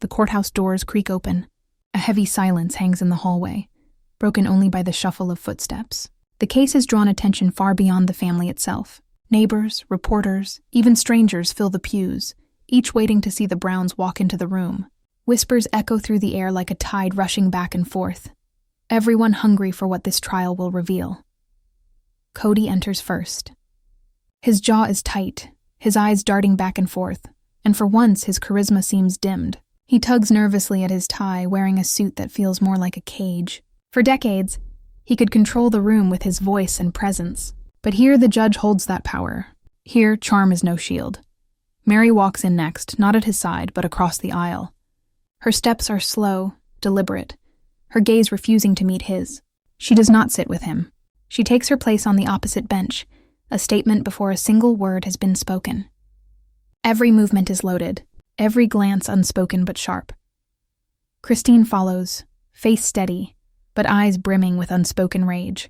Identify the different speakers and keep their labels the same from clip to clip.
Speaker 1: The courthouse doors creak open. A heavy silence hangs in the hallway, broken only by the shuffle of footsteps. The case has drawn attention far beyond the family itself. Neighbors, reporters, even strangers fill the pews, each waiting to see the Browns walk into the room. Whispers echo through the air like a tide rushing back and forth, everyone hungry for what this trial will reveal. Kody enters first. His jaw is tight, his eyes darting back and forth, and for once his charisma seems dimmed. He tugs nervously at his tie, wearing a suit that feels more like a cage. For decades, he could control the room with his voice and presence. But here the judge holds that power. Here, charm is no shield. Meri walks in next, not at his side, but across the aisle. Her steps are slow, deliberate, her gaze refusing to meet his. She does not sit with him. She takes her place on the opposite bench, a statement before a single word has been spoken. Every movement is loaded, every glance unspoken but sharp. Christine follows, face steady, but eyes brimming with unspoken rage.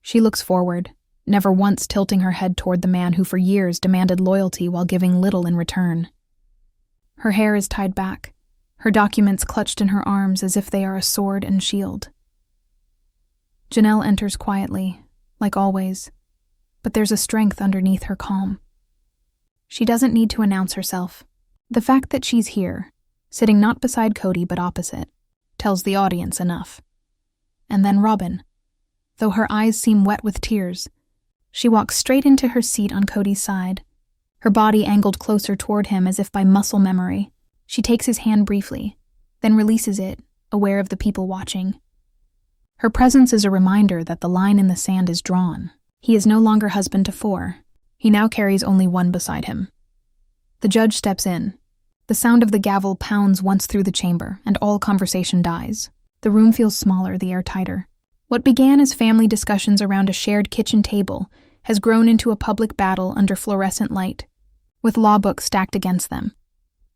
Speaker 1: She looks forward, never once tilting her head toward the man who for years demanded loyalty while giving little in return. Her hair is tied back, her documents clutched in her arms as if they are a sword and shield. Janelle enters quietly, like always, but there's a strength underneath her calm. She doesn't need to announce herself. The fact that she's here, sitting not beside Kody but opposite, tells the audience enough. And then Robyn. Though her eyes seem wet with tears, she walks straight into her seat on Kody's side, her body angled closer toward him as if by muscle memory. She takes his hand briefly, then releases it, aware of the people watching. Her presence is a reminder that the line in the sand is drawn. He is no longer husband to 4. He now carries only one beside him. The judge steps in. The sound of the gavel pounds once through the chamber, and all conversation dies. The room feels smaller, the air tighter. What began as family discussions around a shared kitchen table has grown into a public battle under fluorescent light, with law books stacked against them.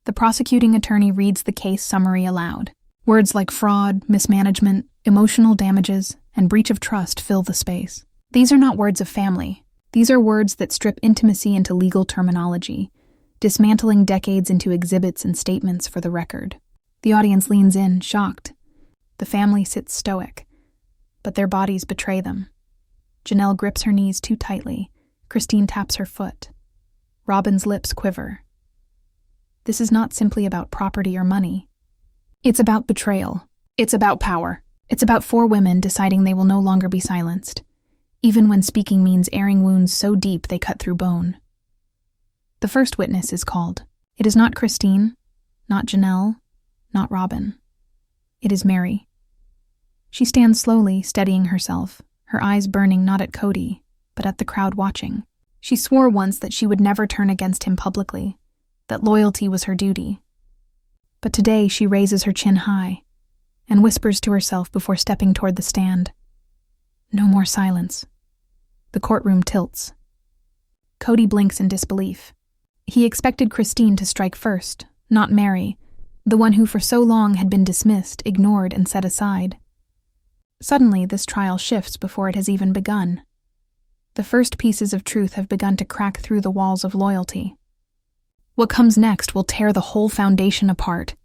Speaker 1: The prosecuting attorney reads the case summary aloud. Words like fraud, mismanagement, emotional damages, and breach of trust fill the space. These are not words of family. These are words that strip intimacy into legal terminology, dismantling decades into exhibits and statements for the record. The audience leans in, shocked. The family sits stoic, but their bodies betray them. Janelle grips her knees too tightly. Christine taps her foot. Robyn's lips quiver. This is not simply about property or money. It's about betrayal. It's about power. It's about 4 women deciding they will no longer be silenced, even when speaking means airing wounds so deep they cut through bone. The first witness is called. It is not Christine, not Janelle, not Robyn. It is Meri. She stands slowly, steadying herself, her eyes burning not at Kody, but at the crowd watching. She swore once that she would never turn against him publicly, that loyalty was her duty. But today she raises her chin high and whispers to herself before stepping toward the stand. No more silence. The courtroom tilts. Kody blinks in disbelief. He expected Christine to strike first, not Meri, the one who for so long had been dismissed, ignored, and set aside. Suddenly, this trial shifts before it has even begun. The first pieces of truth have begun to crack through the walls of loyalty. What comes next will tear the whole foundation apart.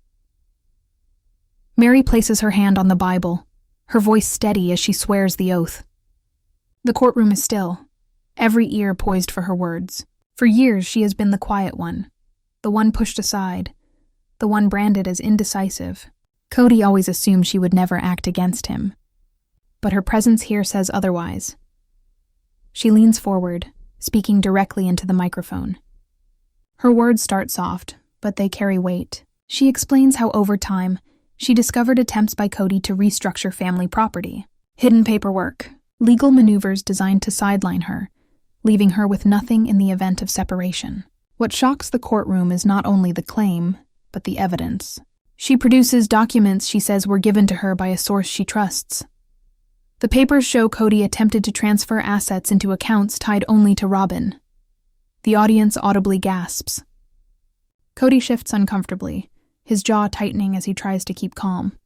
Speaker 1: Meri places her hand on the Bible, her voice steady as she swears the oath. The courtroom is still, every ear poised for her words. For years, she has been the quiet one, the one pushed aside, the one branded as indecisive. Kody always assumed she would never act against him. But her presence here says otherwise. She leans forward, speaking directly into the microphone. Her words start soft, but they carry weight. She explains how over time, she discovered attempts by Kody to restructure family property. Hidden paperwork, legal maneuvers designed to sideline her, leaving her with nothing in the event of separation. What shocks the courtroom is not only the claim, but the evidence. She produces documents she says were given to her by a source she trusts. The papers show Kody attempted to transfer assets into accounts tied only to Robyn. The audience audibly gasps. Kody shifts uncomfortably, his jaw tightening as he tries to keep calm.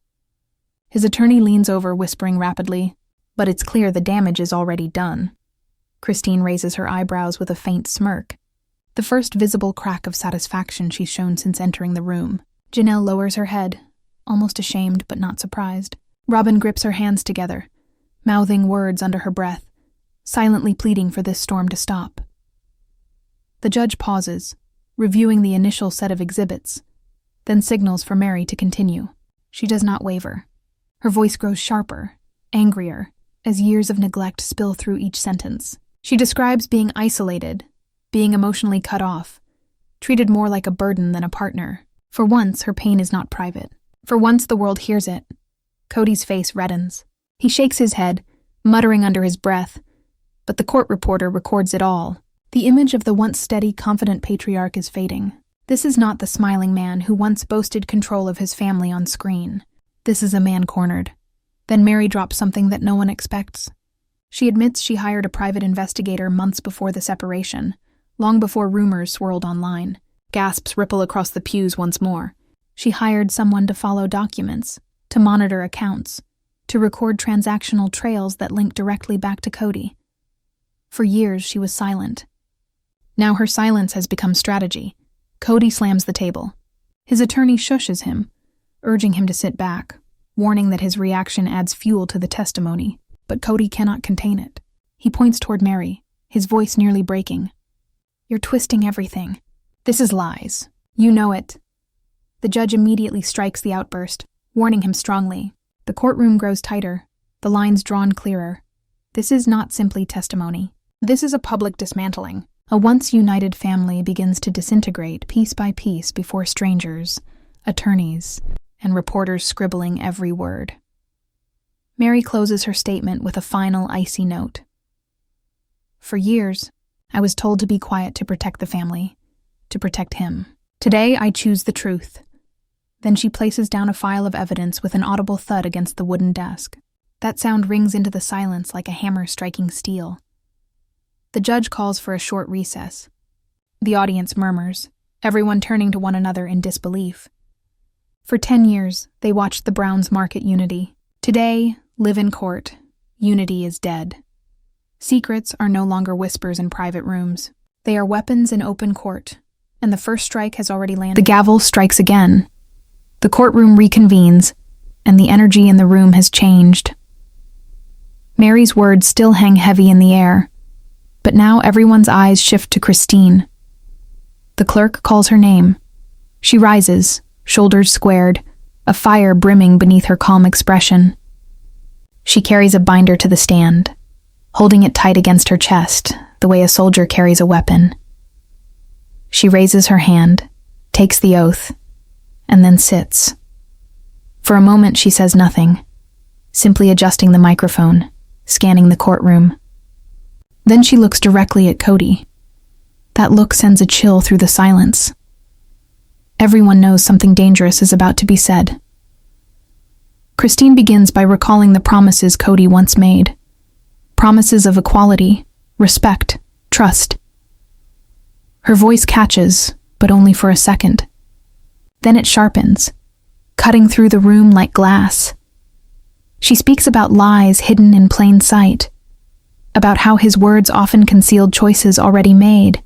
Speaker 1: His attorney leans over, whispering rapidly, "But it's clear the damage is already done." Christine raises her eyebrows with a faint smirk, the first visible crack of satisfaction she's shown since entering the room. Janelle lowers her head, almost ashamed but not surprised. Robyn grips her hands together, mouthing words under her breath, silently pleading for this storm to stop. The judge pauses, reviewing the initial set of exhibits, then signals for Meri to continue. She does not waver. Her voice grows sharper, angrier, as years of neglect spill through each sentence. She describes being isolated, being emotionally cut off, treated more like a burden than a partner. For once, her pain is not private. For once, the world hears it. Kody's face reddens. He shakes his head, muttering under his breath, but the court reporter records it all. The image of the once steady, confident patriarch is fading. This is not the smiling man who once boasted control of his family on screen. This is a man cornered. Then Meri drops something that no one expects. She admits she hired a private investigator months before the separation, long before rumors swirled online. Gasps ripple across the pews once more. She hired someone to follow documents, to monitor accounts, to record transactional trails that link directly back to Kody. For years, she was silent. Now her silence has become strategy. Kody slams the table. His attorney shushes him, urging him to sit back, warning that his reaction adds fuel to the testimony. But Kody cannot contain it. He points toward Meri, his voice nearly breaking. "You're twisting everything. This is lies. You know it." The judge immediately strikes the outburst, warning him strongly. The courtroom grows tighter, the lines drawn clearer. This is not simply testimony. This is a public dismantling. A once united family begins to disintegrate piece by piece before strangers, attorneys, and reporters scribbling every word. Meri closes her statement with a final icy note. "For years, I was told to be quiet to protect the family, to protect him. Today, I choose the truth." Then she places down a file of evidence with an audible thud against the wooden desk. That sound rings into the silence like a hammer striking steel. The judge calls for a short recess. The audience murmurs, everyone turning to one another in disbelief. For 10 years, they watched the Browns market unity. Today, live in court. Unity is dead. Secrets are no longer whispers in private rooms. They are weapons in open court, and the first strike has already landed. The gavel strikes again. The courtroom reconvenes, and the energy in the room has changed. Meri's words still hang heavy in the air, but now everyone's eyes shift to Christine. The clerk calls her name. She rises, shoulders squared, a fire brimming beneath her calm expression. She carries a binder to the stand, holding it tight against her chest, the way a soldier carries a weapon. She raises her hand, takes the oath, and then sits. For a moment, she says nothing, simply adjusting the microphone, scanning the courtroom. Then she looks directly at Kody. That look sends a chill through the silence. Everyone knows something dangerous is about to be said. Christine begins by recalling the promises Kody once made. Promises of equality, respect, trust. Her voice catches, but only for a second. Then it sharpens, cutting through the room like glass. She speaks about lies hidden in plain sight, about how his words often concealed choices already made,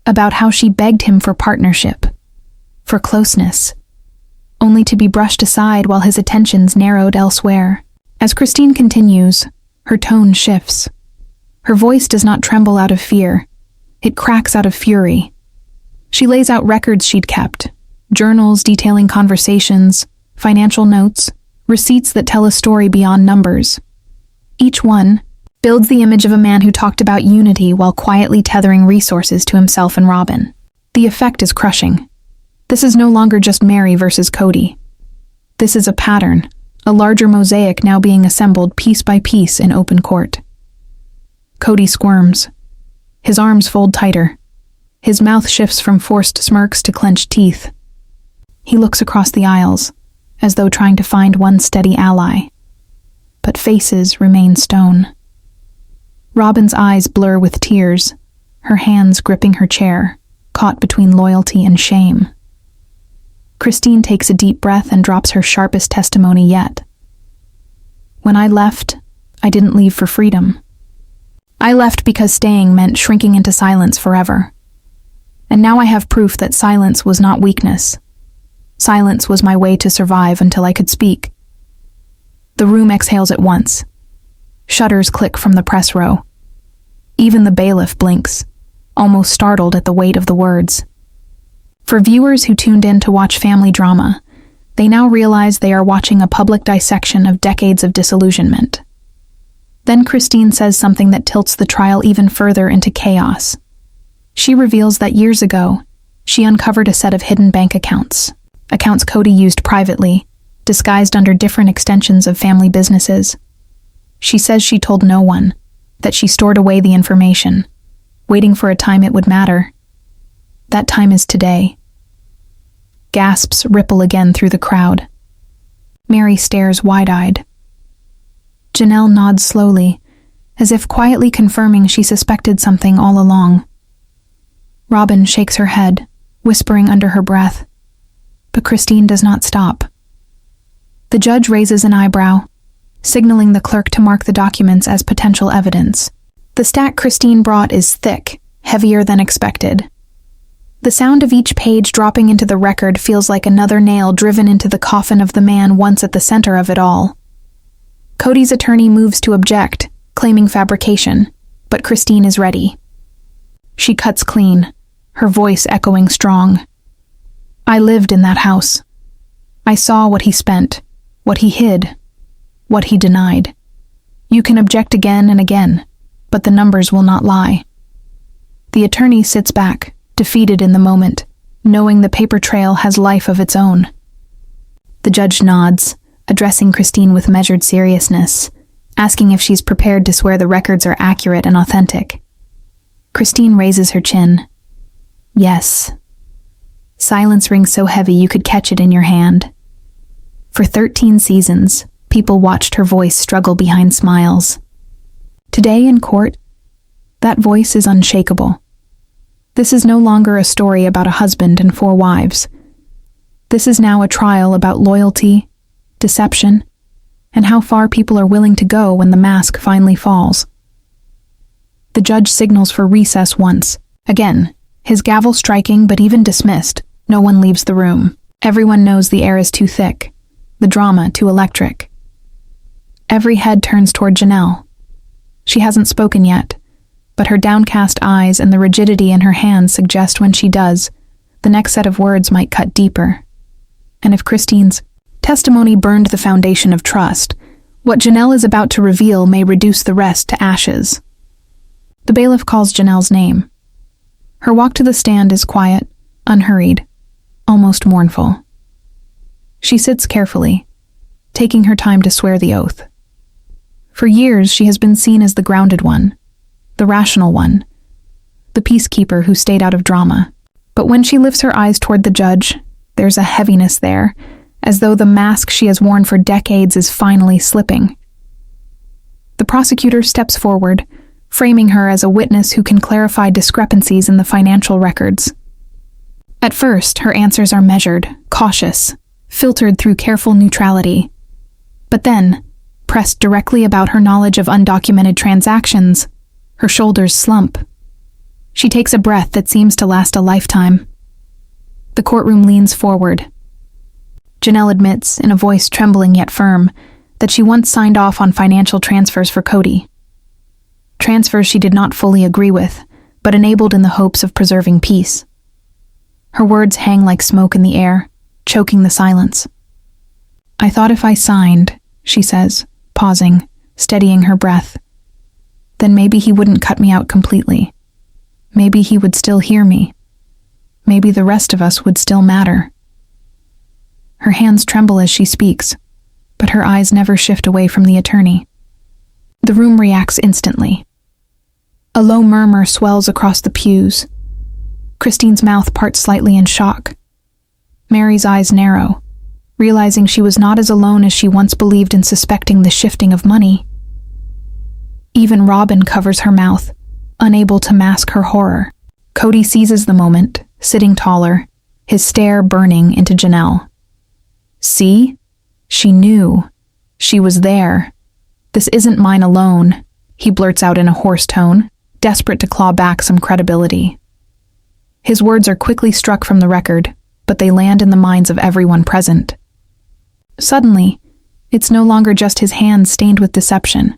Speaker 1: about how she begged him for partnership, for closeness, only to be brushed aside while his attentions narrowed elsewhere. As Christine continues, her tone shifts. Her voice does not tremble out of fear. It cracks out of fury. She lays out records she'd kept, journals detailing conversations, financial notes, receipts that tell a story beyond numbers. Each one builds the image of a man who talked about unity while quietly tethering resources to himself and Robyn. The effect is crushing. This is no longer just Meri versus Kody. This is a pattern, a larger mosaic now being assembled piece by piece in open court. Kody squirms. His arms fold tighter. His mouth shifts from forced smirks to clenched teeth. He looks across the aisles, as though trying to find one steady ally. But faces remain stone. Robyn's eyes blur with tears, her hands gripping her chair, caught between loyalty and shame. Christine takes a deep breath and drops her sharpest testimony yet. "When I left, I didn't leave for freedom. I left because staying meant shrinking into silence forever. And now I have proof that silence was not weakness. Silence was my way to survive until I could speak. The room exhales at once. Shutters click from the press row. Even the bailiff blinks, almost startled at the weight of the words. For viewers who tuned in to watch family drama, they now realize they are watching a public dissection of decades of disillusionment. Then Christine says something that tilts the trial even further into chaos. She reveals that years ago, she uncovered a set of hidden bank accounts Kody used privately, disguised under different extensions of family businesses. She says she told no one, that she stored away the information, waiting for a time it would matter. That time is today. Gasps ripple again through the crowd. Meri stares wide-eyed. Janelle nods slowly, as if quietly confirming she suspected something all along. Robyn shakes her head, whispering under her breath. But Christine does not stop. The judge raises an eyebrow, signaling the clerk to mark the documents as potential evidence. The stack Christine brought is thick, heavier than expected. The sound of each page dropping into the record feels like another nail driven into the coffin of the man once at the center of it all. Kody's attorney moves to object, claiming fabrication, but Christine is ready. She cuts clean, her voice echoing strong. I lived in that house. I saw what he spent, what he hid, what he denied. You can object again and again, but the numbers will not lie. The attorney sits back, defeated in the moment, knowing the paper trail has life of its own. The judge nods, addressing Christine with measured seriousness, asking if she's prepared to swear the records are accurate and authentic. Christine raises her chin. Yes. Silence rings so heavy you could catch it in your hand. For 13 seasons, people watched her voice struggle behind smiles. Today in court, that voice is unshakable. This is no longer a story about a husband and 4 wives. This is now a trial about loyalty, deception, and how far people are willing to go when the mask finally falls. The judge signals for recess once. Again, his gavel striking but even dismissed, no one leaves the room. Everyone knows the air is too thick, the drama too electric. Every head turns toward Janelle. She hasn't spoken yet, but her downcast eyes and the rigidity in her hands suggest when she does, the next set of words might cut deeper. And if Christine's testimony burned the foundation of trust, what Janelle is about to reveal may reduce the rest to ashes. The bailiff calls Janelle's name. Her walk to the stand is quiet, unhurried, almost mournful. She sits carefully, taking her time to swear the oath. For years, she has been seen as the grounded one, the rational one, the peacekeeper who stayed out of drama. But when she lifts her eyes toward the judge, there's a heaviness there, as though the mask she has worn for decades is finally slipping. The prosecutor steps forward, framing her as a witness who can clarify discrepancies in the financial records. At first, her answers are measured, cautious, filtered through careful neutrality. But then, pressed directly about her knowledge of undocumented transactions, her shoulders slump. She takes a breath that seems to last a lifetime. The courtroom leans forward. Janelle admits, in a voice trembling yet firm, that she once signed off on financial transfers for Kody. Transfers she did not fully agree with, but enabled in the hopes of preserving peace. Her words hang like smoke in the air, choking the silence. I thought if I signed, she says, pausing, steadying her breath, then maybe he wouldn't cut me out completely. Maybe he would still hear me. Maybe the rest of us would still matter. Her hands tremble as she speaks, but her eyes never shift away from the attorney. The room reacts instantly. A low murmur swells across the pews. Christine's mouth parts slightly in shock. Meri's eyes narrow, realizing she was not as alone as she once believed in suspecting the shifting of money. Even Robyn covers her mouth, unable to mask her horror. Kody seizes the moment, sitting taller, his stare burning into Janelle. See? She knew. She was there. This isn't mine alone, he blurts out in a hoarse tone, desperate to claw back some credibility. His words are quickly struck from the record, but they land in the minds of everyone present. Suddenly, it's no longer just his hands stained with deception.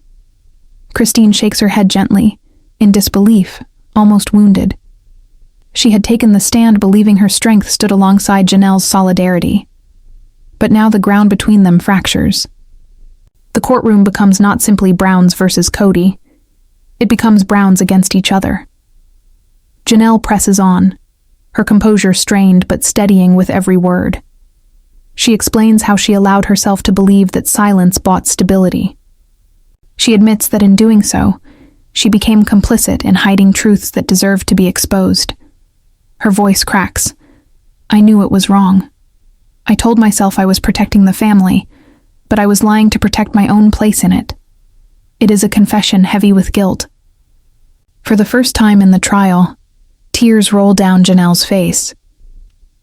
Speaker 1: Christine shakes her head gently, in disbelief, almost wounded. She had taken the stand believing her strength stood alongside Janelle's solidarity. But now the ground between them fractures. The courtroom becomes not simply Browns versus Kody. It becomes Browns against each other. Janelle presses on, her composure strained but steadying with every word. She explains how she allowed herself to believe that silence bought stability. She admits that in doing so, she became complicit in hiding truths that deserved to be exposed. Her voice cracks. I knew it was wrong. I told myself I was protecting the family, but I was lying to protect my own place in it. It is a confession heavy with guilt. For the first time in the trial, tears roll down Janelle's face.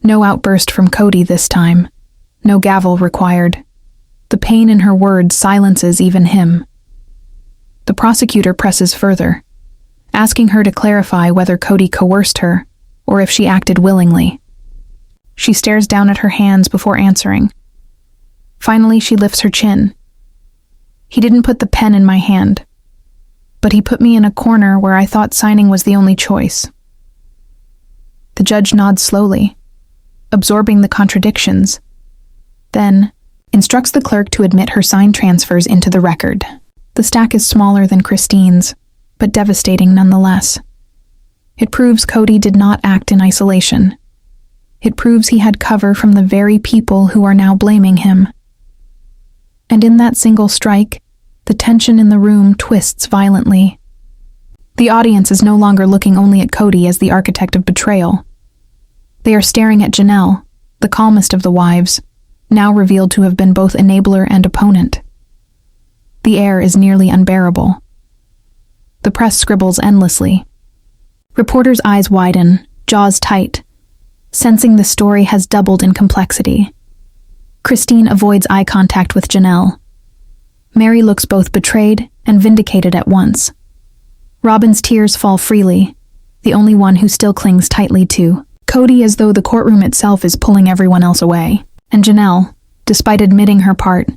Speaker 1: No outburst from Kody this time. No gavel required. The pain in her words silences even him. The prosecutor presses further, asking her to clarify whether Kody coerced her or if she acted willingly. She stares down at her hands before answering. Finally, she lifts her chin. He didn't put the pen in my hand, but he put me in a corner where I thought signing was the only choice. The judge nods slowly, absorbing the contradictions, then instructs the clerk to admit her signed transfers into the record. The stack is smaller than Christine's, but devastating nonetheless. It proves Kody did not act in isolation. It proves he had cover from the very people who are now blaming him. And in that single strike, the tension in the room twists violently. The audience is no longer looking only at Kody as the architect of betrayal. They are staring at Janelle, the calmest of the wives, now revealed to have been both enabler and opponent. The air is nearly unbearable. The press scribbles endlessly. Reporters' eyes widen, jaws tight, sensing the story has doubled in complexity. Christine avoids eye contact with Janelle. Meri looks both betrayed and vindicated at once. Robyn's tears fall freely, the only one who still clings tightly to Kody, as though the courtroom itself is pulling everyone else away. And Janelle, despite admitting her part,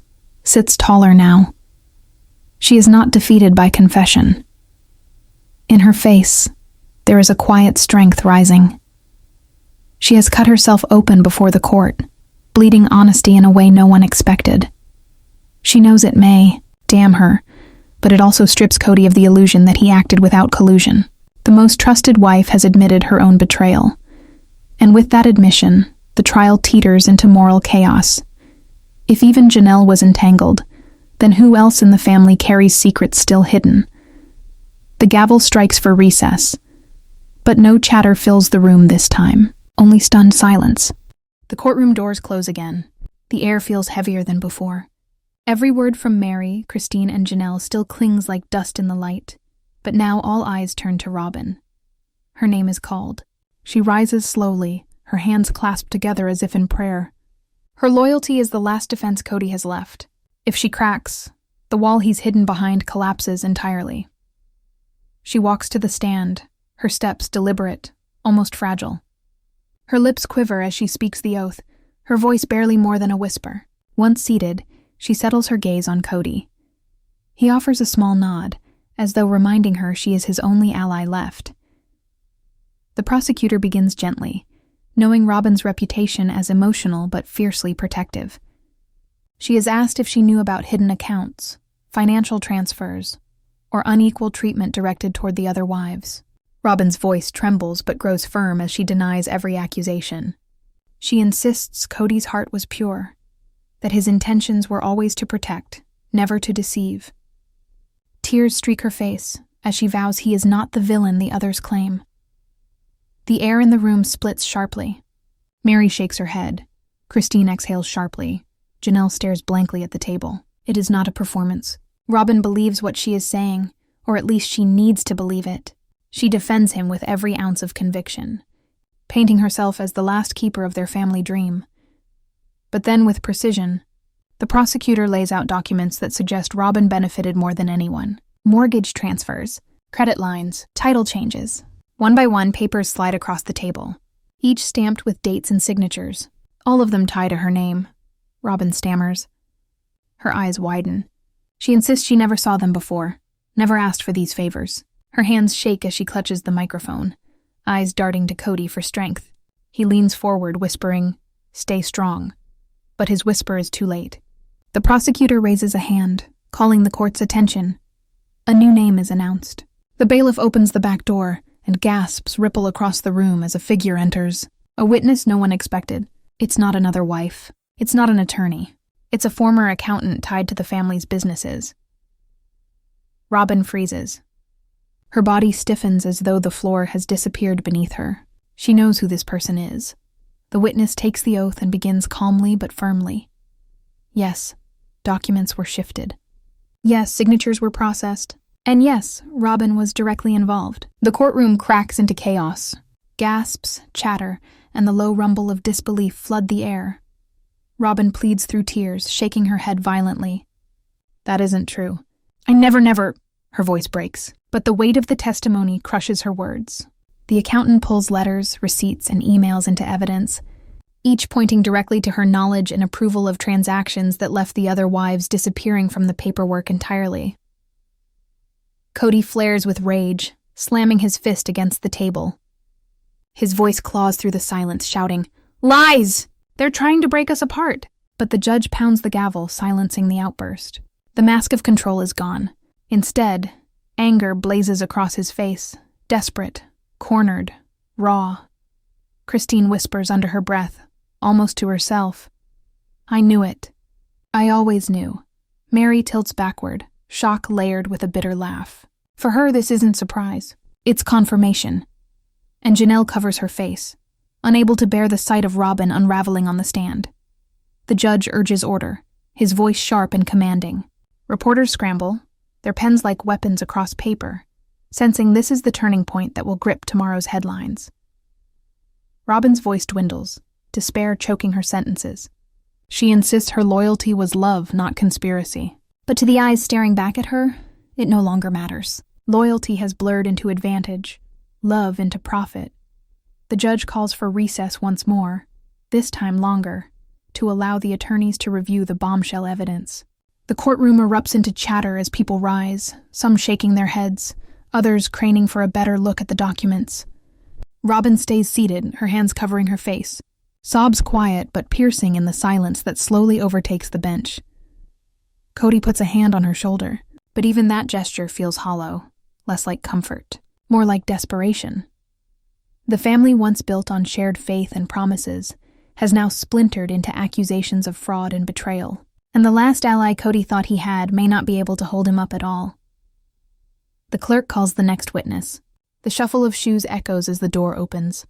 Speaker 1: sits taller now. She is not defeated by confession. In her face, there is a quiet strength rising. She has cut herself open before the court, bleeding honesty in a way no one expected. She knows it may damn her, but it also strips Kody of the illusion that he acted without collusion. The most trusted wife has admitted her own betrayal. And with that admission, the trial teeters into moral chaos. If even Janelle was entangled, then who else in the family carries secrets still hidden? The gavel strikes for recess, but no chatter fills the room this time, only stunned silence. The courtroom doors close again. The air feels heavier than before. Every word from Meri, Christine, and Janelle still clings like dust in the light, but now all eyes turn to Robyn. Her name is called. She rises slowly, her hands clasped together as if in prayer. Her loyalty is the last defense Kody has left. If she cracks, the wall he's hidden behind collapses entirely. She walks to the stand, her steps deliberate, almost fragile. Her lips quiver as she speaks the oath, her voice barely more than a whisper. Once seated, she settles her gaze on Kody. He offers a small nod, as though reminding her she is his only ally left. The prosecutor begins gently, knowing Robyn's reputation as emotional but fiercely protective. She is asked if she knew about hidden accounts, financial transfers, or unequal treatment directed toward the other wives. Robyn's voice trembles but grows firm as she denies every accusation. She insists Kody's heart was pure, that his intentions were always to protect, never to deceive. Tears streak her face as she vows he is not the villain the others claim. The air in the room splits sharply. Meri shakes her head. Christine exhales sharply. Janelle stares blankly at the table. It is not a performance. Robyn believes what she is saying, or at least she needs to believe it. She defends him with every ounce of conviction, painting herself as the last keeper of their family dream. But then, with precision, the prosecutor lays out documents that suggest Robyn benefited more than anyone. Mortgage transfers, credit lines, title changes. One by one, papers slide across the table. each stamped with dates and signatures. All of them tie to her name. Robyn stammers. Her eyes widen. She insists she never saw them before, never asked for these favors. Her hands shake as she clutches the microphone, eyes darting to Kody for strength. He leans forward, whispering, "Stay strong." But his whisper is too late. The prosecutor raises a hand, calling the court's attention. A new name is announced. The bailiff opens the back door, and gasps ripple across the room as a figure enters. A witness no one expected. It's not another wife. It's not an attorney. It's a former accountant tied to the family's businesses. Robyn freezes. Her body stiffens as though the floor has disappeared beneath her. She knows who this person is. The witness takes the oath and begins calmly but firmly. Yes, documents were shifted. Yes, signatures were processed. And yes, Robyn was directly involved. The courtroom cracks into chaos. Gasps, chatter, and the low rumble of disbelief flood the air. Robyn pleads through tears, shaking her head violently. That isn't true. I never, her voice breaks. But the weight of the testimony crushes her words. The accountant pulls letters, receipts, and emails into evidence, each pointing directly to her knowledge and approval of transactions that left the other wives disappearing from the paperwork entirely. Kody flares with rage, slamming his fist against the table. His voice claws through the silence, shouting, "Lies! They're trying to break us apart!" But the judge pounds the gavel, silencing the outburst. The mask of control is gone. Instead, anger blazes across his face, desperate, cornered, raw. Christine whispers under her breath, almost to herself. I knew it. I always knew. Meri tilts backward, shock layered with a bitter laugh. For her, this isn't surprise. It's confirmation. And Janelle covers her face, unable to bear the sight of Robyn unraveling on the stand. The judge urges order, his voice sharp and commanding. Reporters scramble, their pens like weapons across paper, sensing this is the turning point that will grip tomorrow's headlines. Robyn's voice dwindles, despair choking her sentences. She insists her loyalty was love, not conspiracy. But to the eyes staring back at her, it no longer matters. Loyalty has blurred into advantage, love into profit. The judge calls for recess once more, this time longer, to allow the attorneys to review the bombshell evidence. The courtroom erupts into chatter as people rise, some shaking their heads, others craning for a better look at the documents. Robyn stays seated, her hands covering her face, sobs quiet but piercing in the silence that slowly overtakes the bench. Kody puts a hand on her shoulder, but even that gesture feels hollow, less like comfort, more like desperation. The family once built on shared faith and promises has now splintered into accusations of fraud and betrayal, and the last ally Kody thought he had may not be able to hold him up at all. The clerk calls the next witness. The shuffle of shoes echoes as the door opens.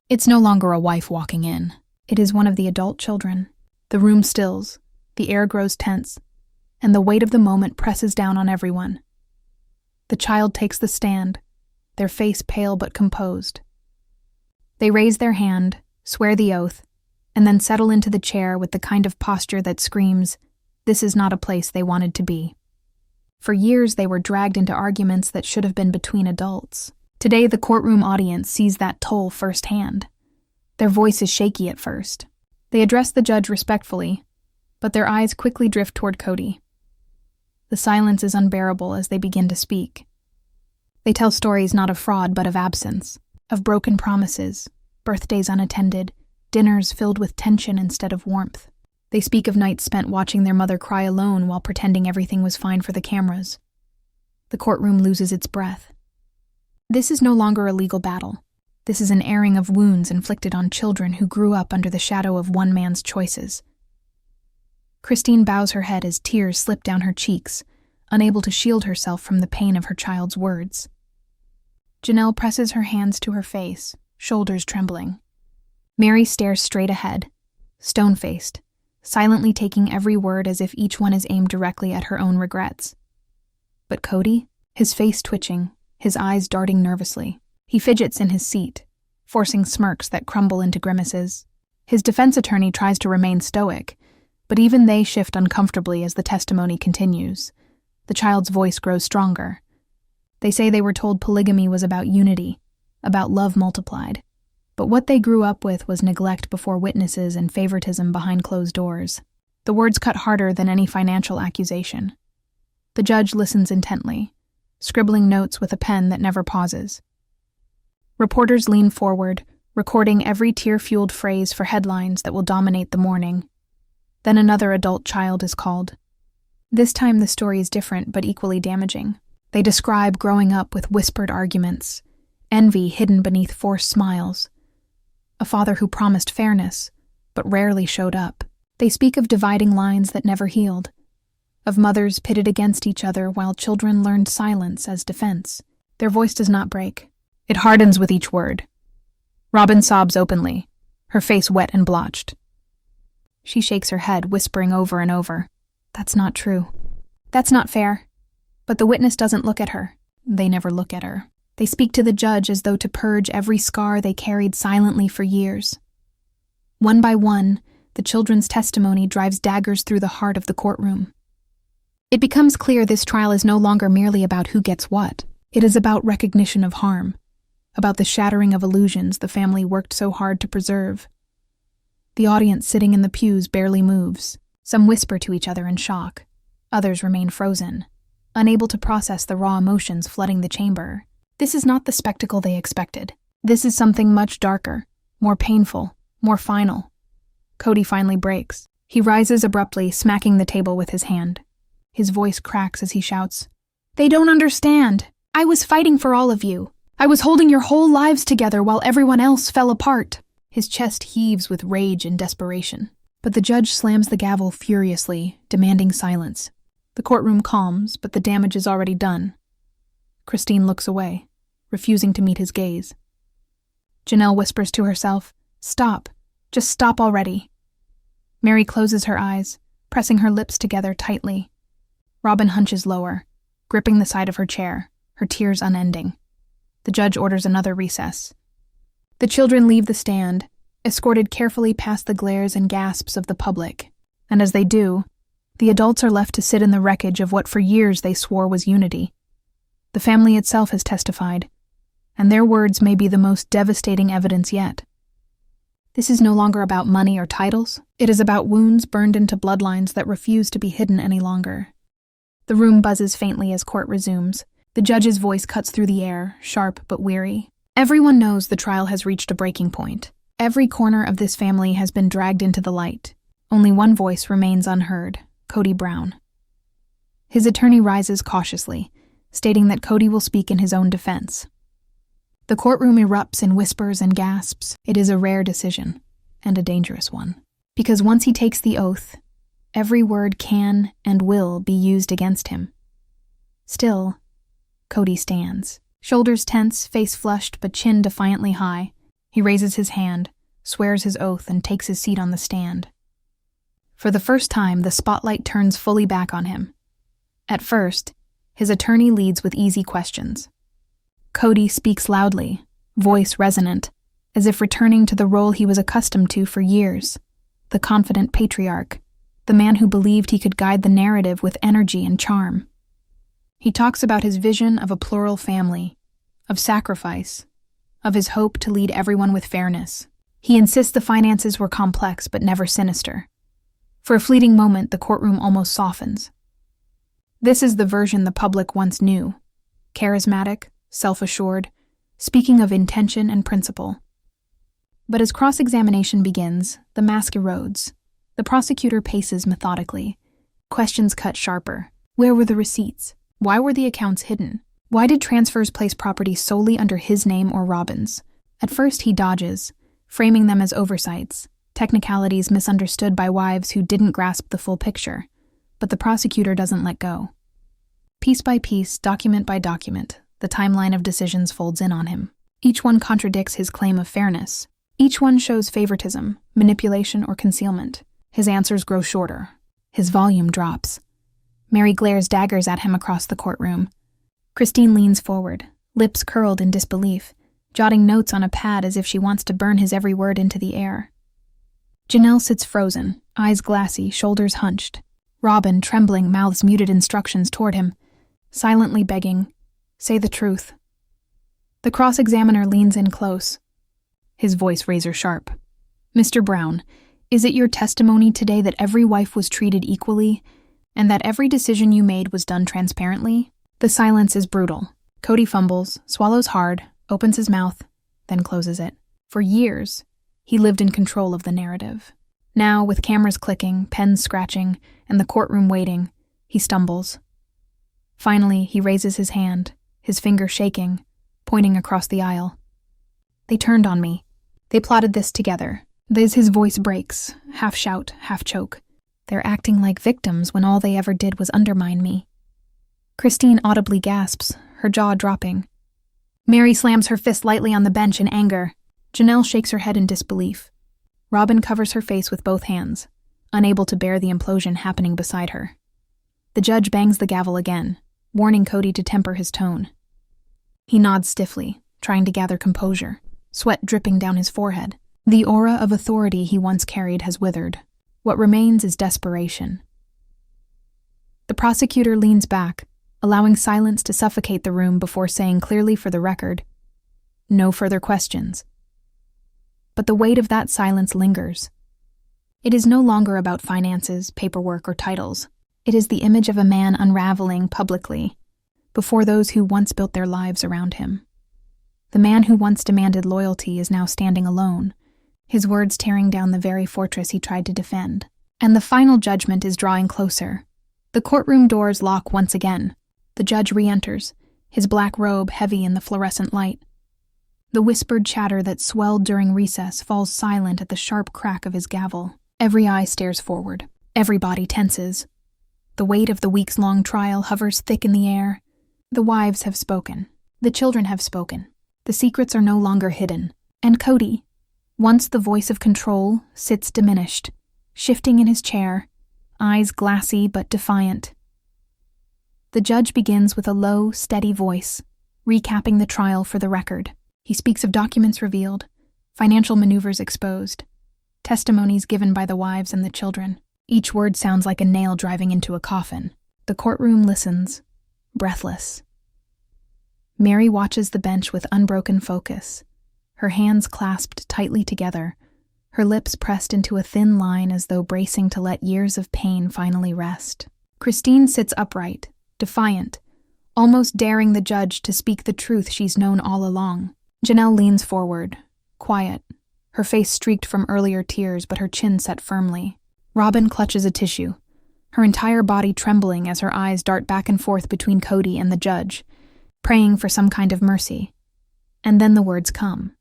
Speaker 1: It's no longer a wife walking in. It is one of the adult children. The room stills, the air grows tense, and the weight of the moment presses down on everyone. The child takes the stand, their face pale but composed. They raise their hand, swear the oath, and then settle into the chair with the kind of posture that screams, this is not a place they wanted to be. For years they were dragged into arguments that should have been between adults. Today the courtroom audience sees that toll firsthand. Their voice is shaky at first. They address the judge respectfully, but their eyes quickly drift toward Kody. The silence is unbearable as they begin to speak. They tell stories not of fraud but of absence, of broken promises, birthdays unattended, dinners filled with tension instead of warmth. They speak of nights spent watching their mother cry alone while pretending everything was fine for the cameras. The courtroom loses its breath. This is no longer a legal battle. This is an airing of wounds inflicted on children who grew up under the shadow of one man's choices. Christine bows her head as tears slip down her cheeks, unable to shield herself from the pain of her child's words. Janelle presses her hands to her face, shoulders trembling. Meri stares straight ahead, stone-faced, silently taking every word as if each one is aimed directly at her own regrets. But Kody, his face twitching, his eyes darting nervously. He fidgets in his seat, forcing smirks that crumble into grimaces. His defense attorney tries to remain stoic, but even they shift uncomfortably as the testimony continues. The child's voice grows stronger. They say they were told polygamy was about unity, about love multiplied. But what they grew up with was neglect before witnesses and favoritism behind closed doors. The words cut harder than any financial accusation. The judge listens intently, scribbling notes with a pen that never pauses. Reporters lean forward, recording every tear-fueled phrase for headlines that will dominate the morning. Then another adult child is called. This time the story is different but equally damaging. They describe growing up with whispered arguments, envy hidden beneath forced smiles, a father who promised fairness but rarely showed up. They speak of dividing lines that never healed, of mothers pitted against each other while children learned silence as defense. Their voice does not break. It hardens with each word. Robyn sobs openly, her face wet and blotched. She shakes her head, whispering over and over, "That's not true. That's not fair." But the witness doesn't look at her. They never look at her. They speak to the judge as though to purge every scar they carried silently for years. One by one, the children's testimony drives daggers through the heart of the courtroom. It becomes clear this trial is no longer merely about who gets what. It is about recognition of harm, about the shattering of illusions the family worked so hard to preserve. The audience sitting in the pews barely moves. Some whisper to each other in shock. Others remain frozen, unable to process the raw emotions flooding the chamber. This is not the spectacle they expected. This is something much darker, more painful, more final. Kody finally breaks. He rises abruptly, smacking the table with his hand. His voice cracks as he shouts, "They don't understand. I was fighting for all of you. I was holding your whole lives together while everyone else fell apart." His chest heaves with rage and desperation. But the judge slams the gavel furiously, demanding silence. The courtroom calms, but the damage is already done. Christine looks away, refusing to meet his gaze. Janelle whispers to herself, "Stop. Just stop already." Meri closes her eyes, pressing her lips together tightly. Robyn hunches lower, gripping the side of her chair, her tears unending. The judge orders another recess. The children leave the stand, escorted carefully past the glares and gasps of the public, and as they do, the adults are left to sit in the wreckage of what for years they swore was unity. The family itself has testified, and their words may be the most devastating evidence yet. This is no longer about money or titles. It is about wounds burned into bloodlines that refuse to be hidden any longer. The room buzzes faintly as court resumes. The judge's voice cuts through the air, sharp but weary. Everyone knows the trial has reached a breaking point. Every corner of this family has been dragged into the light. Only one voice remains unheard, Kody Brown. His attorney rises cautiously, stating that Kody will speak in his own defense. The courtroom erupts in whispers and gasps. It is a rare decision, and a dangerous one. Because once he takes the oath, every word can and will be used against him. Still, Kody stands. Shoulders tense, face flushed, but chin defiantly high. He raises his hand, swears his oath, and takes his seat on the stand. For the first time, the spotlight turns fully back on him. At first, his attorney leads with easy questions. Kody speaks loudly, voice resonant, as if returning to the role he was accustomed to for years, the confident patriarch, the man who believed he could guide the narrative with energy and charm. He talks about his vision of a plural family, of sacrifice, of his hope to lead everyone with fairness. He insists the finances were complex but never sinister. For a fleeting moment, the courtroom almost softens. This is the version the public once knew, charismatic, self-assured, speaking of intention and principle. But as cross-examination begins, the mask erodes. The prosecutor paces methodically. Questions cut sharper. Where were the receipts? Why were the accounts hidden? Why did transfers place property solely under his name or Robyn's? At first he dodges, framing them as oversights, technicalities misunderstood by wives who didn't grasp the full picture. But the prosecutor doesn't let go. Piece by piece, document by document, the timeline of decisions folds in on him. Each one contradicts his claim of fairness. Each one shows favoritism, manipulation, or concealment. His answers grow shorter. His volume drops. Meri glares daggers at him across the courtroom. Christine leans forward, lips curled in disbelief, jotting notes on a pad as if she wants to burn his every word into the air. Janelle sits frozen, eyes glassy, shoulders hunched. Robyn, trembling, mouths muted instructions toward him, silently begging, "Say the truth." The cross-examiner leans in close. his voice razor sharp. "Mr. Brown, is it your testimony today that every wife was treated equally, and that every decision you made was done transparently?" The silence is brutal. Kody fumbles, swallows hard, opens his mouth, then closes it. For years, he lived in control of the narrative. Now, with cameras clicking, pens scratching, and the courtroom waiting, he stumbles. Finally, he raises his hand, his finger shaking, pointing across the aisle. "They turned on me. They plotted this together." His voice breaks, half shout, half choke. "They're acting like victims when all they ever did was undermine me." Christine audibly gasps, her jaw dropping. Meri slams her fist lightly on the bench in anger. Janelle shakes her head in disbelief. Robyn covers her face with both hands, unable to bear the implosion happening beside her. The judge bangs the gavel again, warning Kody to temper his tone. He nods stiffly, trying to gather composure, sweat dripping down his forehead. The aura of authority he once carried has withered. What remains is desperation. The prosecutor leans back, allowing silence to suffocate the room before saying clearly for the record, "No further questions." But the weight of that silence lingers. It is no longer about finances, paperwork, or titles. It is the image of a man unraveling publicly before those who once built their lives around him. The man who once demanded loyalty is now standing alone, his words tearing down the very fortress he tried to defend. And the final judgment is drawing closer. The courtroom doors lock once again. The judge re-enters, his black robe heavy in the fluorescent light. The whispered chatter that swelled during recess falls silent at the sharp crack of his gavel. Every eye stares forward. Every body tenses. The weight of the weeks-long trial hovers thick in the air. The wives have spoken. The children have spoken. The secrets are no longer hidden. And Kody, once the voice of control, sits diminished, shifting in his chair, eyes glassy but defiant. The judge begins with a low, steady voice, recapping the trial for the record. He speaks of documents revealed, financial maneuvers exposed, testimonies given by the wives and the children. Each word sounds like a nail driving into a coffin. The courtroom listens, breathless. Meri watches the bench with unbroken focus, her hands clasped tightly together, her lips pressed into a thin line as though bracing to let years of pain finally rest. Christine sits upright, defiant, almost daring the judge to speak the truth she's known all along. Janelle leans forward, quiet, her face streaked from earlier tears but her chin set firmly. Robyn clutches a tissue, her entire body trembling as her eyes dart back and forth between Kody and the judge, praying for some kind of mercy. And then the words come.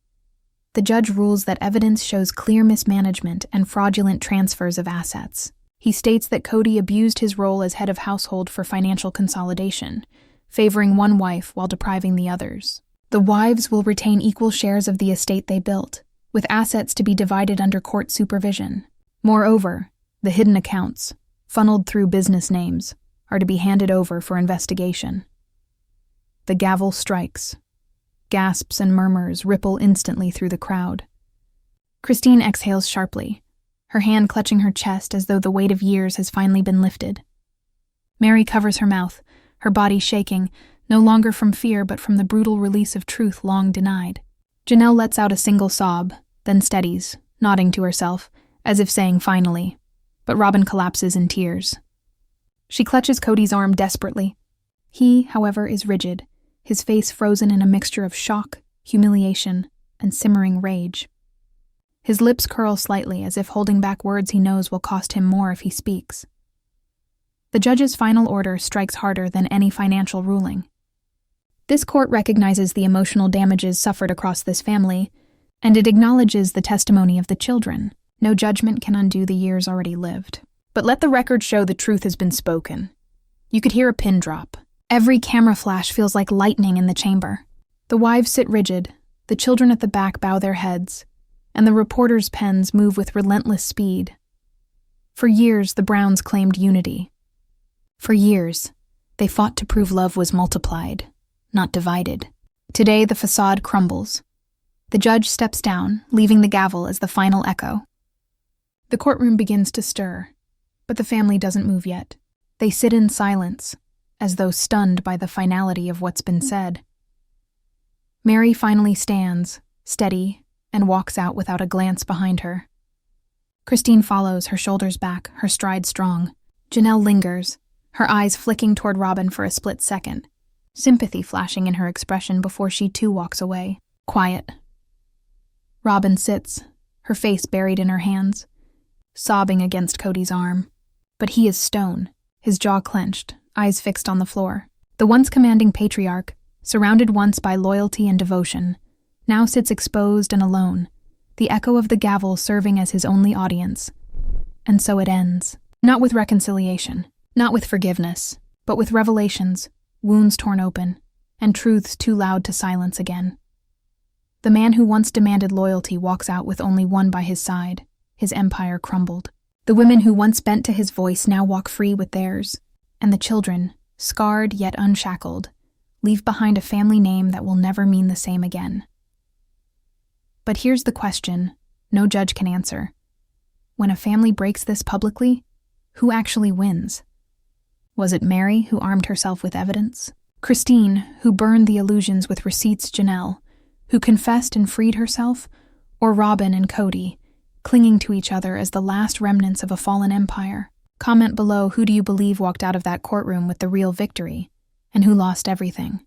Speaker 1: The judge rules that evidence shows clear mismanagement and fraudulent transfers of assets. He states that Kody abused his role as head of household for financial consolidation, favoring one wife while depriving the others. The wives will retain equal shares of the estate they built, with assets to be divided under court supervision. Moreover, the hidden accounts, funneled through business names, are to be handed over for investigation. The gavel strikes. Gasps and murmurs ripple instantly through the crowd. Christine exhales sharply, her hand clutching her chest as though the weight of years has finally been lifted. Meri covers her mouth, her body shaking, no longer from fear but from the brutal release of truth long denied. Janelle lets out a single sob, then steadies, nodding to herself, as if saying finally, but Robyn collapses in tears. She clutches Kody's arm desperately. He, however, is rigid, his face frozen in a mixture of shock, humiliation, and simmering rage. His lips curl slightly as if holding back words he knows will cost him more if he speaks. The judge's final order strikes harder than any financial ruling. This court recognizes the emotional damages suffered across this family, and it acknowledges the testimony of the children. No judgment can undo the years already lived. But let the record show the truth has been spoken. You could hear a pin drop. Every camera flash feels like lightning in the chamber. The wives sit rigid, the children at the back bow their heads, and the reporters' pens move with relentless speed. For years, the Browns claimed unity. For years, they fought to prove love was multiplied, not divided. Today, the facade crumbles. The judge steps down, leaving the gavel as the final echo. The courtroom begins to stir, but the family doesn't move yet. They sit in silence, as though stunned by the finality of what's been said. Meri finally stands, steady, and walks out without a glance behind her. Christine follows, her shoulders back, her stride strong. Janelle lingers, her eyes flicking toward Robyn for a split second, sympathy flashing in her expression before she too walks away. Quiet. Robyn sits, her face buried in her hands, sobbing against Kody's arm. But he is stone, his jaw clenched, eyes fixed on the floor. The once commanding patriarch, surrounded once by loyalty and devotion, now sits exposed and alone, the echo of the gavel serving as his only audience. And so it ends. Not with reconciliation, not with forgiveness, but with revelations, wounds torn open, and truths too loud to silence again. The man who once demanded loyalty walks out with only one by his side, his empire crumbled. The women who once bent to his voice now walk free with theirs, and the children, scarred yet unshackled, leave behind a family name that will never mean the same again. But here's the question no judge can answer. When a family breaks this publicly, who actually wins? Was it Meri, who armed herself with evidence? Christine, who burned the illusions with receipts? Janelle, who confessed and freed herself? Or Robyn and Kody, clinging to each other as the last remnants of a fallen empire? Comment below, who do you believe walked out of that courtroom with the real victory, and who lost everything?